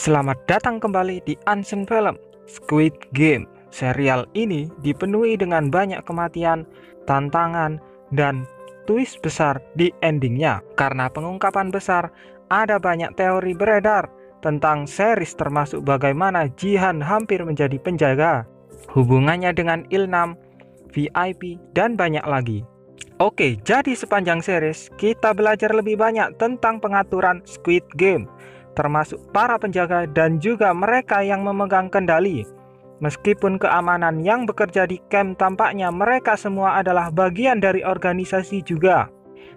Selamat datang kembali di Unseen Film. Squid Game. Serial ini dipenuhi dengan banyak kematian, tantangan, dan twist besar di endingnya. Karena pengungkapan besar, ada banyak teori beredar tentang series, termasuk bagaimana Jihan hampir menjadi penjaga, hubungannya dengan Il-nam, VIP, dan banyak lagi. Oke, jadi sepanjang series kita belajar lebih banyak tentang pengaturan Squid Game, termasuk para penjaga dan juga mereka yang memegang kendali. Meskipun keamanan yang bekerja di camp tampaknya mereka semua adalah bagian dari organisasi juga.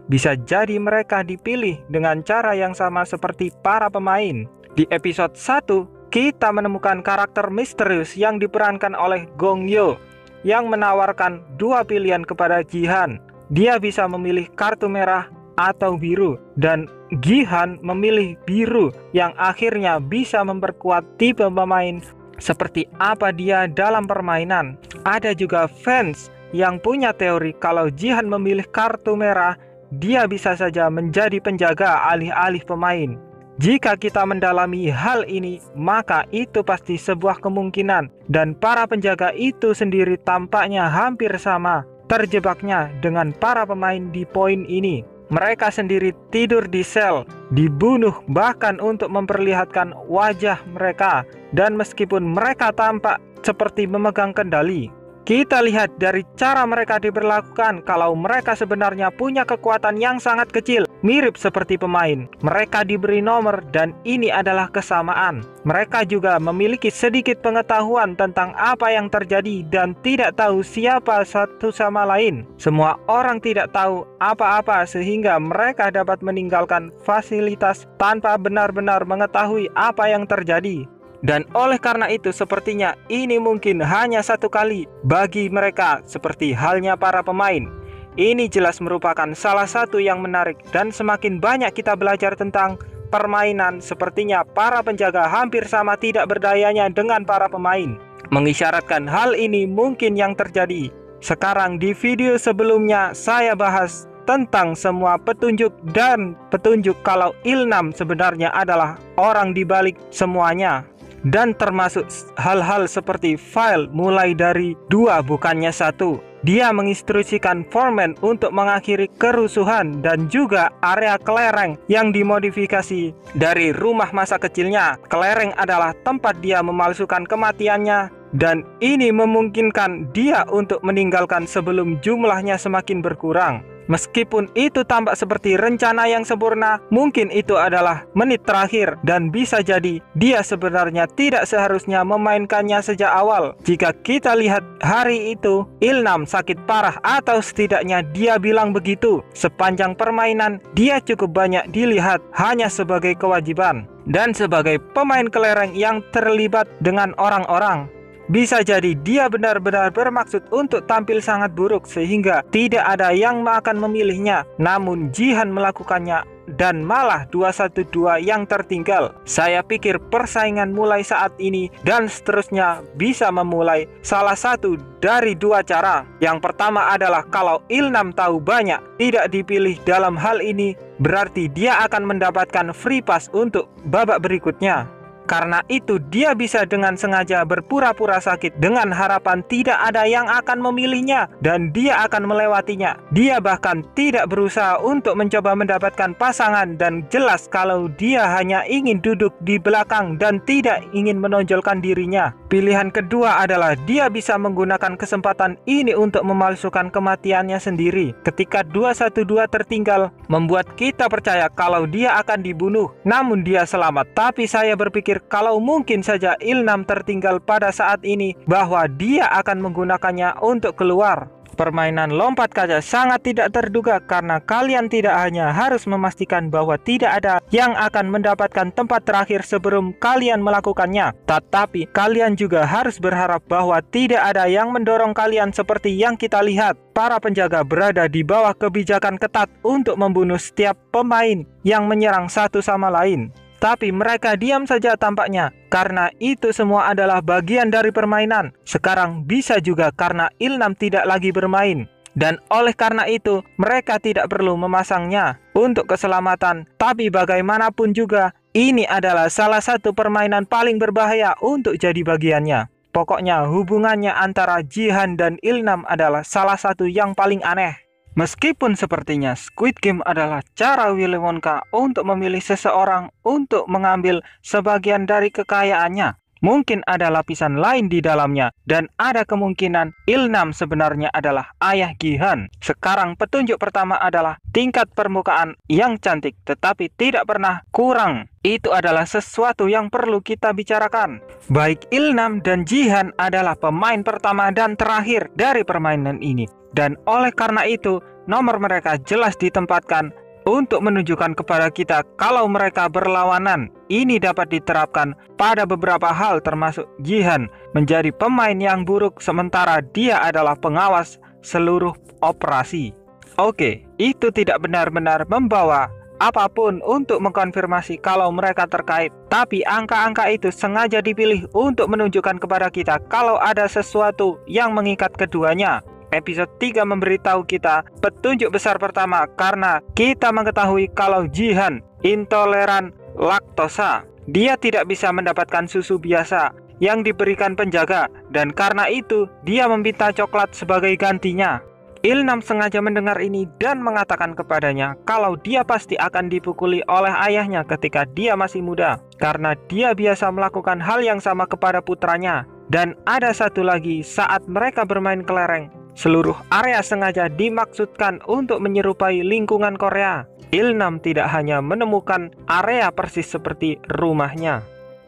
Bisa jadi mereka dipilih dengan cara yang sama seperti para pemain. Di episode 1, kita menemukan karakter misterius yang diperankan oleh Gong Yoo yang menawarkan dua pilihan kepada Jihan. Dia bisa memilih kartu merah atau biru, dan Jihan memilih biru yang akhirnya bisa memperkuat tipe pemain seperti apa dia dalam permainan. Ada juga fans yang punya teori kalau Jihan memilih kartu merah, dia bisa saja menjadi penjaga alih-alih pemain. Jika kita mendalami hal ini, maka itu pasti sebuah kemungkinan, dan para penjaga itu sendiri tampaknya hampir sama terjebaknya dengan para pemain di poin ini. Mereka sendiri tidur di sel, dibunuh bahkan untuk memperlihatkan wajah mereka, dan meskipun mereka tampak seperti memegang kendali, kita lihat dari cara mereka diperlakukan kalau mereka sebenarnya punya kekuatan yang sangat kecil, mirip seperti pemain. Mereka diberi nomor dan ini adalah kesamaan. Mereka juga memiliki sedikit pengetahuan tentang apa yang terjadi dan tidak tahu siapa satu sama lain. Semua orang tidak tahu apa-apa sehingga mereka dapat meninggalkan fasilitas tanpa benar-benar mengetahui apa yang terjadi. Dan oleh karena itu sepertinya ini mungkin hanya satu kali bagi mereka, seperti halnya para pemain. Ini jelas merupakan salah satu yang menarik, dan semakin banyak kita belajar tentang permainan, sepertinya para penjaga hampir sama tidak berdayanya dengan para pemain, mengisyaratkan hal ini mungkin yang terjadi. Sekarang di video sebelumnya saya bahas tentang semua petunjuk dan petunjuk kalau Il-nam sebenarnya adalah orang di balik semuanya. Dan termasuk hal-hal seperti file mulai dari 2 bukannya 1. Dia menginstruksikan Foreman untuk mengakhiri kerusuhan dan juga area kelereng yang dimodifikasi dari rumah masa kecilnya. Kelereng adalah tempat dia memalsukan kematiannya, dan ini memungkinkan dia untuk meninggalkan sebelum jumlahnya semakin berkurang. Meskipun itu tampak seperti rencana yang sempurna, mungkin itu adalah menit terakhir dan bisa jadi dia sebenarnya tidak seharusnya memainkannya sejak awal. Jika kita lihat hari itu, Il-nam sakit parah atau setidaknya dia bilang begitu. Sepanjang permainan, dia cukup banyak dilihat hanya sebagai kewajiban dan sebagai pemain kelereng yang terlibat dengan orang-orang. Bisa jadi dia benar-benar bermaksud untuk tampil sangat buruk sehingga tidak ada yang akan memilihnya. Namun Jihan melakukannya dan malah 212 yang tertinggal. Saya pikir persaingan mulai saat ini dan seterusnya bisa memulai salah satu dari 2 cara. Yang pertama adalah kalau Il-nam tahu banyak tidak dipilih dalam hal ini, berarti dia akan mendapatkan free pass untuk babak berikutnya. Karena itu dia bisa dengan sengaja berpura-pura sakit dengan harapan tidak ada yang akan memilihnya dan dia akan melewatinya. Dia bahkan tidak berusaha untuk mencoba mendapatkan pasangan dan jelas kalau dia hanya ingin duduk di belakang dan tidak ingin menonjolkan dirinya. Pilihan kedua adalah dia bisa menggunakan kesempatan ini untuk memalsukan kematiannya sendiri. Ketika 212 tertinggal, membuat kita percaya kalau dia akan dibunuh, namun dia selamat. Tapi saya berpikir kalau mungkin saja Il-nam tertinggal pada saat ini, bahwa dia akan menggunakannya untuk keluar. Permainan lompat kaca sangat tidak terduga karena kalian tidak hanya harus memastikan bahwa tidak ada yang akan mendapatkan tempat terakhir sebelum kalian melakukannya, tetapi kalian juga harus berharap bahwa tidak ada yang mendorong kalian seperti yang kita lihat. Para penjaga berada di bawah kebijakan ketat untuk membunuh setiap pemain yang menyerang satu sama lain. Tapi mereka diam saja tampaknya, karena itu semua adalah bagian dari permainan. Sekarang bisa juga karena Il-nam tidak lagi bermain. Dan oleh karena itu, mereka tidak perlu memasangnya untuk keselamatan. Tapi bagaimanapun juga, Ini adalah salah satu permainan paling berbahaya untuk jadi bagiannya. Pokoknya hubungannya antara Jihan dan Ilnam adalah salah satu yang paling aneh. Meskipun sepertinya Squid Game adalah cara Willy Wonka untuk memilih seseorang untuk mengambil sebagian dari kekayaannya, mungkin ada lapisan lain di dalamnya dan ada kemungkinan Ilnam sebenarnya adalah ayah Jihan. Sekarang petunjuk pertama adalah tingkat permukaan yang cantik tetapi tidak pernah kurang. Itu adalah sesuatu yang perlu kita bicarakan. Baik Ilnam dan Jihan adalah pemain pertama dan terakhir dari permainan ini. Dan oleh karena itu, nomor mereka jelas ditempatkan untuk menunjukkan kepada kita kalau mereka berlawanan. Ini dapat diterapkan pada beberapa hal termasuk Jihan menjadi pemain yang buruk sementara dia adalah pengawas seluruh operasi. Oke, itu tidak benar-benar membawa apapun untuk mengkonfirmasi kalau mereka terkait, tapi angka-angka itu sengaja dipilih untuk menunjukkan kepada kita kalau ada sesuatu yang mengikat keduanya. Episode 3 memberitahu kita petunjuk besar pertama karena kita mengetahui kalau Jihan intoleran laktosa. Dia tidak bisa mendapatkan susu biasa yang diberikan penjaga dan karena itu dia meminta coklat sebagai gantinya. Ilnam sengaja mendengar ini dan mengatakan kepadanya kalau dia pasti akan dipukuli oleh ayahnya ketika dia masih muda karena dia biasa melakukan hal yang sama kepada putranya. Dan ada satu lagi, saat mereka bermain kelereng, seluruh area sengaja dimaksudkan untuk menyerupai lingkungan Korea. Ilnam tidak hanya menemukan area persis seperti rumahnya,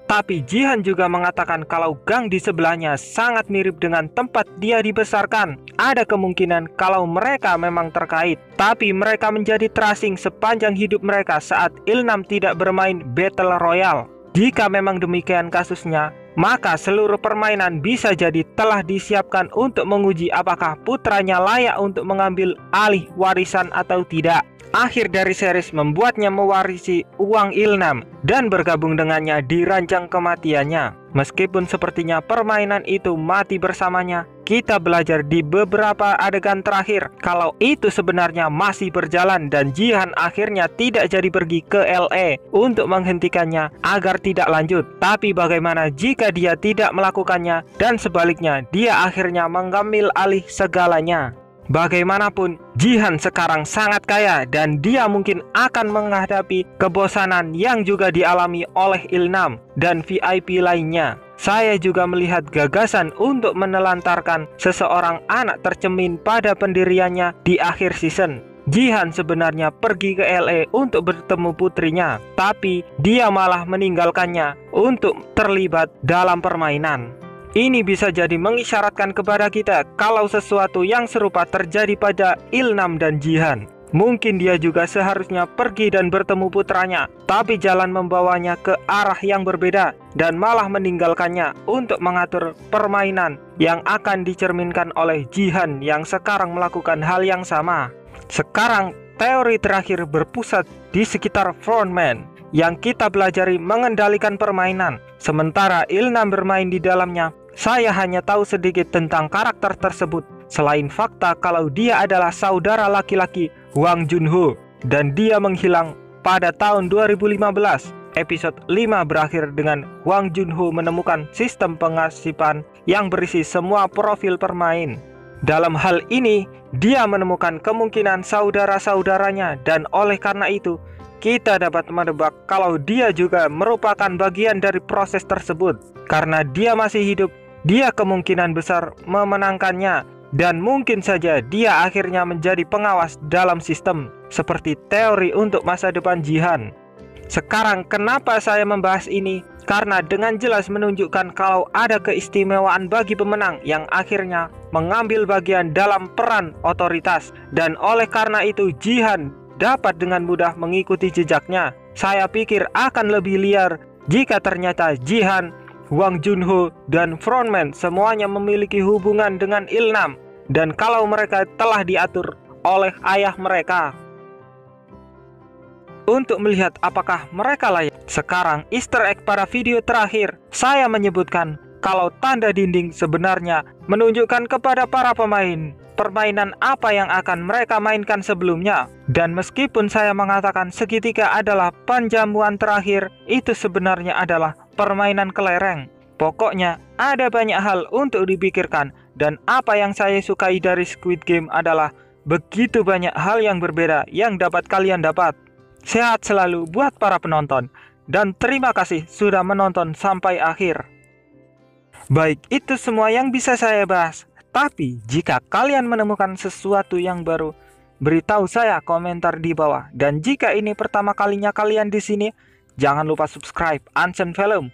tapi Jihan juga mengatakan kalau gang di sebelahnya sangat mirip dengan tempat dia dibesarkan. Ada kemungkinan kalau mereka memang terkait, tapi mereka menjadi terasing sepanjang hidup mereka saat Ilnam tidak bermain Battle Royale. Jika memang demikian kasusnya, maka seluruh permainan bisa jadi telah disiapkan untuk menguji apakah putranya layak untuk mengambil alih warisan atau tidak. Akhir dari series membuatnya mewarisi uang Ilnam dan bergabung dengannya di ranjang kematiannya. Meskipun sepertinya permainan itu mati bersamanya, kita belajar di beberapa adegan terakhir kalau itu sebenarnya masih berjalan dan Jihan akhirnya tidak jadi pergi ke LA untuk menghentikannya agar tidak lanjut. Tapi bagaimana jika dia tidak melakukannya dan sebaliknya dia akhirnya mengambil alih segalanya? Bagaimanapun, Jihan sekarang sangat kaya dan dia mungkin akan menghadapi kebosanan yang juga dialami oleh Ilnam dan VIP lainnya. Saya juga melihat gagasan untuk menelantarkan seseorang anak tercemin pada pendiriannya di akhir season. Jihan sebenarnya pergi ke LA untuk bertemu putrinya, tapi dia malah meninggalkannya untuk terlibat dalam permainan. Ini bisa jadi mengisyaratkan kepada kita kalau sesuatu yang serupa terjadi pada Ilnam dan Jihan. Mungkin dia juga seharusnya pergi dan bertemu putranya, tapi jalan membawanya ke arah yang berbeda dan malah meninggalkannya untuk mengatur permainan yang akan dicerminkan oleh Jihan yang sekarang melakukan hal yang sama. Sekarang teori terakhir berpusat di sekitar frontman yang kita pelajari mengendalikan permainan, sementara Ilnam bermain di dalamnya. Saya hanya tahu sedikit tentang karakter tersebut, selain fakta kalau dia adalah saudara laki-laki Hwang Junho dan dia menghilang pada tahun 2015. Episode 5 berakhir dengan Hwang Junho menemukan sistem pengasipan yang berisi semua profil pemain. Dalam hal ini, dia menemukan kemungkinan saudara-saudaranya dan oleh karena itu, kita dapat menebak kalau dia juga merupakan bagian dari proses tersebut. Karena dia masih hidup, dia kemungkinan besar memenangkannya dan mungkin saja dia akhirnya menjadi pengawas dalam sistem, seperti teori untuk masa depan Jihan. Sekarang kenapa saya membahas ini? Karena dengan jelas menunjukkan kalau ada keistimewaan bagi pemenang yang akhirnya mengambil bagian dalam peran otoritas, dan oleh karena itu Jihan dapat dengan mudah mengikuti jejaknya. Saya pikir akan lebih liar jika ternyata Jihan, Hwang Junho, dan frontman semuanya memiliki hubungan dengan Ilnam, dan kalau mereka telah diatur oleh ayah mereka. Untuk melihat apakah mereka layak, sekarang Easter egg pada video terakhir, saya menyebutkan kalau tanda dinding sebenarnya menunjukkan kepada para pemain permainan apa yang akan mereka mainkan sebelumnya. Dan meskipun saya mengatakan segitiga adalah penjamuan terakhir, itu sebenarnya adalah permainan kelereng. Pokoknya ada banyak hal untuk dipikirkan, dan apa yang saya sukai dari Squid Game adalah begitu banyak hal yang berbeda yang dapat kalian dapat. Sehat selalu buat para penonton, dan terima kasih sudah menonton sampai akhir. Baik, itu semua yang bisa saya bahas. Tapi jika kalian menemukan sesuatu yang baru, beritahu saya komentar di bawah. Dan jika ini pertama kalinya kalian di sini, jangan lupa subscribe Unseen Film.